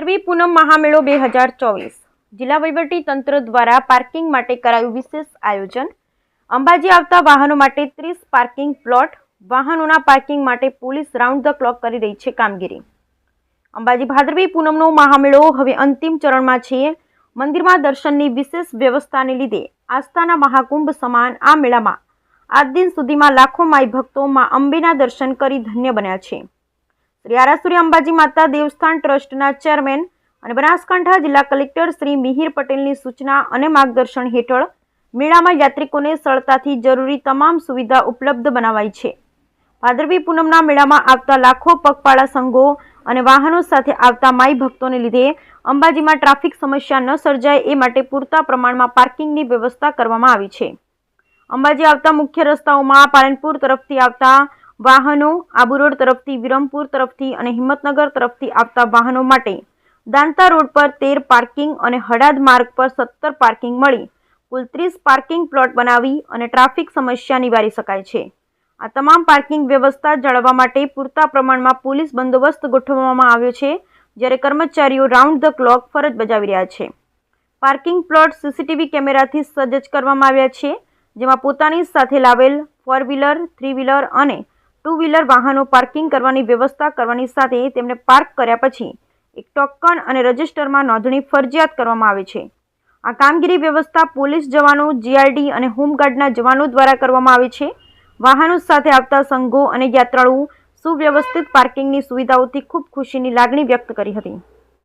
ભાદરવી પૂનમ મહામેળો 2024 જિલ્લા વહીવટી તંત્ર દ્વારા પાર્કિંગ માટે કરાયું વિશેષ આયોજન। અંબાજી આવતા વાહનો માટે 30 પાર્કિંગ પ્લોટ। વાહનોના પાર્કિંગ માટે પોલીસ રાઉન્ડ ધ ક્લોક કરી રહી છે કામગીરી। અંબાજી ભાદરવી પૂનમનો મહામેળો હવે અંતિમ ચરણમાં છે। મંદિરમાં દર્શનની વિશેષ વ્યવસ્થાને લીધે આસ્થાના મહાકુંભ સમાન આ મેળામાં આજ દિન સુધીમાં લાખો માઈ ભક્તો માં અંબેના દર્શન કરી ધન્ય બન્યા છે। શ્રી આરાસુરી અંબાજી માતા દેવસ્થાન ટ્રસ્ટના ચેરમેન અને બનાસકાંઠા જિલ્લા કલેક્ટર શ્રી મિહિર પટેલની સૂચના અને માર્ગદર્શન હેઠળ મેળામાં યાત્રિકોને સરળતાથી જરૂરી તમામ સુવિધા ઉપલબ્ધ બનાવાઈ છે। ભાદરવી પૂનમના મેળામાં આવતા લાખો પગપાળા સંઘો અને વાહનો સાથે આવતા માઈ ભક્તોને લીધે અંબાજીમાં ટ્રાફિક સમસ્યા ન સર્જાય એ માટે પૂરતા પ્રમાણમાં પાર્કિંગની વ્યવસ્થા કરવામાં આવી છે। અંબાજી આવતા મુખ્ય રસ્તાઓમાં પાલનપુર તરફથી આવતા વાહનો, આબુ રોડ તરફથી, વિરમપુર તરફથી અને હિંમતનગર તરફથી આવતા વાહનો માટે દાંતા રોડ પર 13 પાર્કિંગ અને હડાદ માર્ગ પર 17 પાર્કિંગ મળી કુલ 30 પાર્કિંગ પ્લોટ બનાવી અને ટ્રાફિક સમસ્યા નિવારી શકાય છે। આ તમામ પાર્કિંગ વ્યવસ્થા જાળવવા માટે પૂરતા પ્રમાણમાં પોલીસ બંદોબસ્ત ગોઠવવામાં આવ્યો છે, જ્યારે કર્મચારીઓ રાઉન્ડ ધ ક્લોક ફરજ બજાવી રહ્યા છે। પાર્કિંગ પ્લોટ સીસીટીવી કેમેરાથી સજ્જ કરવામાં આવ્યા છે, જેમાં પોતાની સાથે લાવેલ 4 વ્હીલર, 3 વ્હીલર અને 2 વ્હીલર વાહનો પાર્કિંગ કરવાની વ્યવસ્થા કરવાની સાથે તેમને પાર્ક કર્યા પછી એક ટોકન અને રજિસ્ટરમાં નોંધણી ફરજિયાત કરવામાં આવે છે। આ કામગીરી વ્યવસ્થા પોલીસ જવાનો, જીઆરડી અને હોમગાર્ડના જવાનો દ્વારા કરવામાં આવે છે। વાહનો સાથે આવતા સંઘો અને યાત્રાળુઓ સુવ્યવસ્થિત પાર્કિંગની સુવિધાઓથી ખૂબ ખુશીની લાગણી વ્યક્ત કરી હતી।